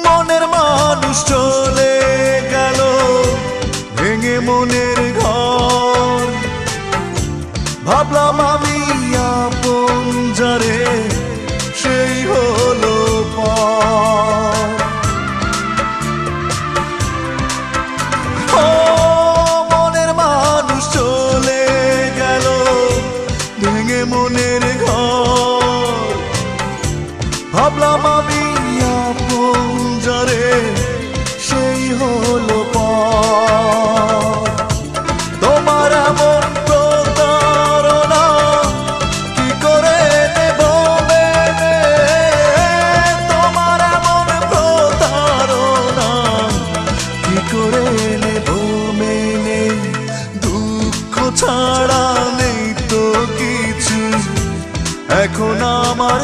মনের মানুষ চলে গেল ভেঙে মনের ঘর। ভাবলাম আমি আপন যারে সেই হলো পর। ও মনের মানুষ চলে গেল ভেঙে মনের ঘর। ভাবলাম আমি আপন যারে সেই হলো পর। তোমার এমন প্রতারণা কি করে নেব মেনে? তোমার এমন প্রতারণা কি করে নেব মেনে? দুঃখ ছাড়া নেই তো কিছু এখন আমার